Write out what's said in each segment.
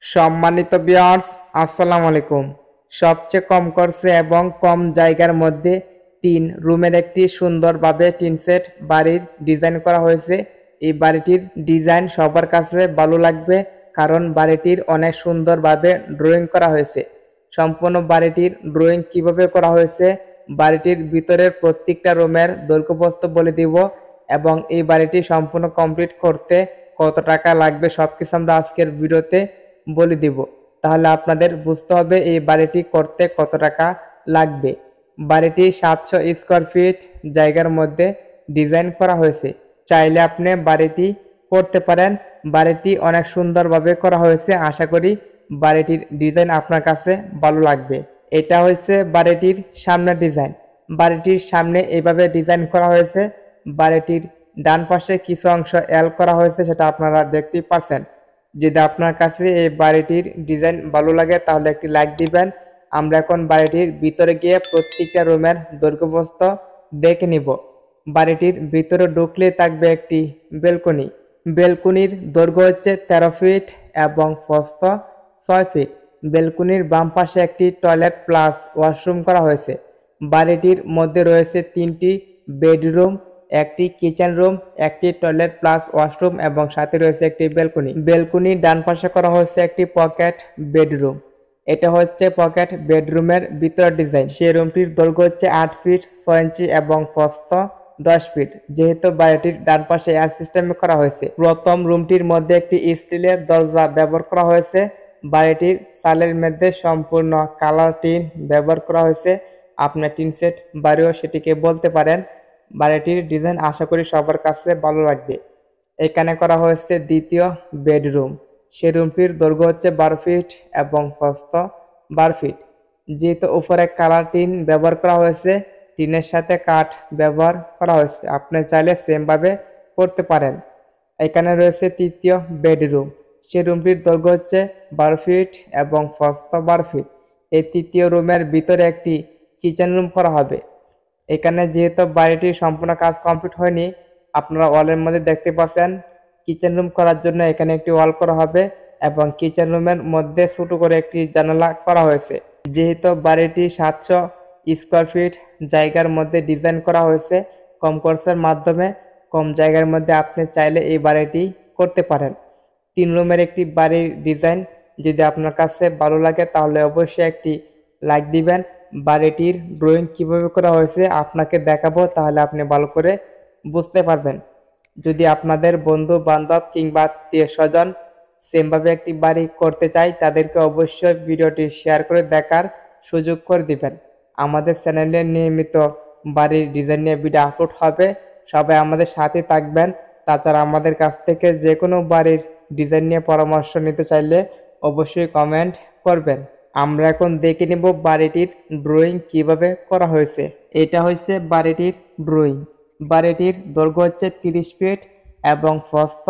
সম্মানিত ভিউয়ার্স, আসসালামু আলাইকুম। সবচেয়ে কম খরচে এবং কম জায়গার মধ্যে ৩ রুমের একটি সুন্দরভাবে টিন সেট বাড়ির ডিজাইন করা হয়েছে। এই বাড়িটির ডিজাইন সবার কাছে ভালো লাগবে, কারণ বাড়িটির অনেক সুন্দরভাবে ড্রয়িং করা হয়েছে। সম্পূর্ণ বাড়িটির ড্রয়িং কিভাবে করা হয়েছে, বাড়িটির ভিতরের প্রত্যেকটা রুমের দৈর্ঘ্য প্রস্থ বলে দিব এবং এই বাড়িটি সম্পূর্ণ কমপ্লিট করতে কত টাকা লাগবে সবকিছু আমরা আজকের ভিডিওতে বলে দিব। তাহলে আপনাদের বুঝতে হবে এই বাড়িটি করতে কত টাকা লাগবে। বাড়িটি 700 স্কোয়ার ফিট জায়গার মধ্যে ডিজাইন করা হয়েছে। চাইলে আপনি বাড়িটি করতে পারেন। বাড়িটি অনেক সুন্দরভাবে করা হয়েছে। আশা করি বাড়িটির ডিজাইন আপনার কাছে ভালো লাগবে। এটা হচ্ছে বাড়িটির সামনের ডিজাইন। বাড়িটির সামনে এইভাবে ডিজাইন করা হয়েছে। বাড়িটির ডান পাশে কিছু অংশ এল করা হয়েছে, সেটা আপনারা দেখতেই পাচ্ছেন। যদি আপনার কাছে এই বাড়িটির ডিজাইন ভালো লাগে তাহলে একটি লাইক দিবেন। আমরা এখন বাড়িটির ভিতরে গিয়ে প্রত্যেকটা রুমের দৈর্ঘ্য প্রস্থ দেখে নিব। বাড়িটির ভিতরে ঢুকলে থাকবে একটি বেলকনি। বেলকনির দৈর্ঘ্য হচ্ছে 13 ফিট এবং প্রস্থ 6 ফিট। বেলকনির বাম পাশে একটি টয়লেট প্লাস ওয়াশরুম করা হয়েছে। বাড়িটির মধ্যে রয়েছে 3টি বেডরুম, একটি কিচেন রুম, একটি টয়লেট প্লাস ওয়াশরুম এবং সাথে রয়েছে একটি বেলকনি। বেলকনির ডান পাশে করা হয়েছে একটি পকেট বেডরুম। এটা হচ্ছে পকেট বেডরুমের ভিতরের ডিজাইন। সেই রুমটির দৈর্ঘ্য হচ্ছে 8 ফিট 6 ইঞ্চি এবং প্রস্থ 10 ফিট। যেহেতু বাড়িটির ডান পাশে এয়ার সিস্টেমে করা হয়েছে, প্রথম রুমটির মধ্যে একটি স্টিলের দরজা ব্যবহার করা হয়েছে। বাড়িটির চালের মধ্যে সম্পূর্ণ কালার টিন ব্যবহার করা হয়েছে। আপনার টিন সেট বাড়িও সেটিকে বলতে পারেন। বাড়িটির ডিজাইন আশা করি সবার কাছে ভালো লাগবে। এখানে করা হয়েছে দ্বিতীয় বেডরুম। সে রুমটির দৈর্ঘ্য হচ্ছে 12 ফিট এবং প্রস্থ 12 ফিট। যেহেতু উপরে কালার টিন ব্যবহার করা হয়েছে, টিনের সাথে কাঠ ব্যবহার করা হয়েছে। আপনি চাইলে সেমভাবে করতে পারেন। এখানে রয়েছে তৃতীয় বেডরুম। সে রুমটির দৈর্ঘ্য হচ্ছে 12 ফিট এবং প্রস্থ 12 ফিট। এই তৃতীয় রুমের ভিতরে একটি কিচেন রুম করা হবে। এখানে যেহেতু বাড়িটির সম্পূর্ণ কাজ কমপ্লিট হয়নি, আপনারা ওয়ালের মধ্যে দেখতে পাচ্ছেন। কিচেন রুম করার জন্য এখানে একটি ওয়াল করা হবে এবং কিচেন রুমের মধ্যে ছোট করে একটি জানালা করা হয়েছে। যেহেতু বাড়িটি 700 স্কোয়ার ফিট জায়গার মধ্যে ডিজাইন করা হয়েছে, কম খরচের মাধ্যমে কম জায়গার মধ্যে আপনি চাইলে এই বাড়িটি করতে পারেন। 3 রুমের একটি বাড়ির ডিজাইন যদি আপনার কাছে ভালো লাগে তাহলে অবশ্যই একটি লাইক দিবেন। বাড়িটির ড্রয়িং কিভাবে করা হয়েছে আপনাকে দেখাবো, তাহলে আপনি ভালো করে বুঝতে পারবেন। যদি আপনাদের বন্ধু বান্ধব কিংবা আত্মীয় স্বজন সেমভাবে একটি বাড়ি করতে চাই, তাদেরকে অবশ্যই ভিডিওটি শেয়ার করে দেখার সুযোগ করে দিবেন। আমাদের চ্যানেলে নিয়মিত বাড়ির ডিজাইন নিয়ে ভিডিও আপলোড হবে। সবাই আমাদের সাথে থাকবেন। তাছাড়া আমাদের কাছ থেকে যে কোনো বাড়ির ডিজাইন নিয়ে পরামর্শ নিতে চাইলে অবশ্যই কমেন্ট করবেন। আমরা এখন দেখে নেব বাড়িটির ড্রয়িং কিভাবে করা হয়েছে। এটা হচ্ছে বাড়িটির ড্রয়িং। বাড়িটির দৈর্ঘ্য হচ্ছে 30 ফিট এবং প্রস্থ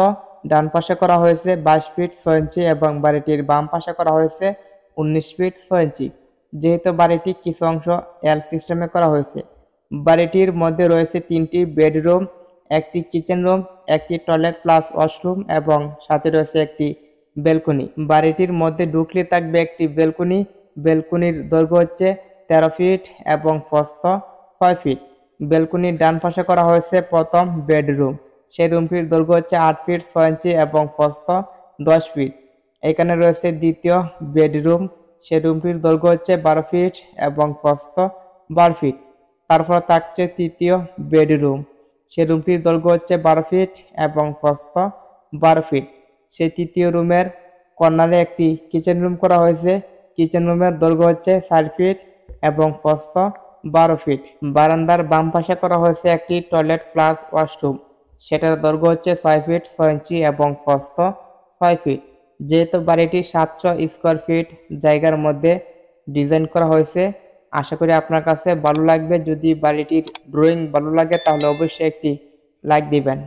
ডান পাশে করা হয়েছে 22 ফিট 6 ইঞ্চি এবং বাড়িটির বাম পাশে করা হয়েছে 19 ফিট 6 ইঞ্চি। যেহেতু বাড়িটি কিছু অংশ এল সিস্টেমে করা হয়েছে। বাড়িটির মধ্যে রয়েছে 3টি বেডরুম, একটি কিচেন রুম, একটি টয়লেট প্লাস ওয়াশরুম এবং সাথে রয়েছে একটি বেলকনি। বাড়িটির মধ্যে ঢুকলে থাকবে একটি বেলকনি। বেলকনির দৈর্ঘ্য হচ্ছে 13 ফিট এবং প্রস্থ 6 ফিট। বেলকনির ডান পাশে করা হয়েছে প্রথম বেডরুম। সেই রুমটির দৈর্ঘ্য হচ্ছে 8 ফিট 6 ইঞ্চি এবং প্রস্থ 10 ফিট। এখানে রয়েছে দ্বিতীয় বেডরুম। সেই রুমটির দৈর্ঘ্য হচ্ছে 12 ফিট এবং প্রস্থ 12 ফিট। তারপর থাকছে তৃতীয় বেডরুম। সেই রুমটির দৈর্ঘ্য হচ্ছে 12 ফিট এবং প্রস্থ 12 ফিট। সেই তৃতীয় রুমের কর্নারে একটি কিচেন রুম করা হয়েছে। কিচেন রুমের দৈর্ঘ্য হচ্ছে 4 ফিট এবং প্রস্থ 12 ফিট। বারান্দার বাম পাশে করা হয়েছে একটি টয়লেট প্লাস ওয়াশরুম। সেটার দৈর্ঘ্য হচ্ছে 6 ফিট 6 ইঞ্চি এবং প্রস্থ 6 ফিট। যেহেতু বাড়িটি 700 স্কোয়ার ফিট জায়গার মধ্যে ডিজাইন করা হয়েছে, আশা করি আপনার কাছে ভালো লাগবে। যদি বাড়িটির ড্রয়িং ভালো লাগে তাহলে অবশ্যই একটি লাইক দিবেন।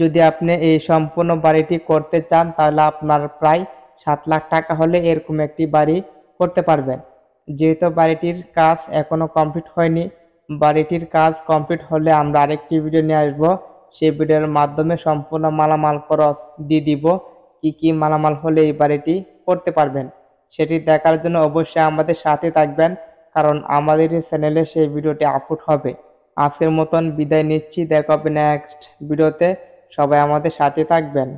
যদি আপনি এই সম্পূর্ণ বাড়িটি করতে চান তাহলে আপনার প্রায় 7 লাখ টাকা হলে এরকম একটি বাড়ি করতে পারবেন। যেহেতু বাড়িটির কাজ এখনো কমপ্লিট হয়নি, বাড়িটির কাজ কমপ্লিট হলে আমরা আরেকটি ভিডিও নিয়ে আসবো। সেই ভিডিওর মাধ্যমে সম্পূর্ণ মালামাল খরচ দিয়ে দিব, কি কি মালামাল হলে এই বাড়িটি করতে পারবেন, সেটি দেখার জন্য অবশ্যই আমাদের সাথে থাকবেন, কারণ আমাদের এই চ্যানেলে সেই ভিডিওটি আপলোড হবে। আজকের মতন বিদায় নিচ্ছি, দেখা হবে নেক্সট ভিডিওতে। সবাই আমাদের সাথে থাকবেন।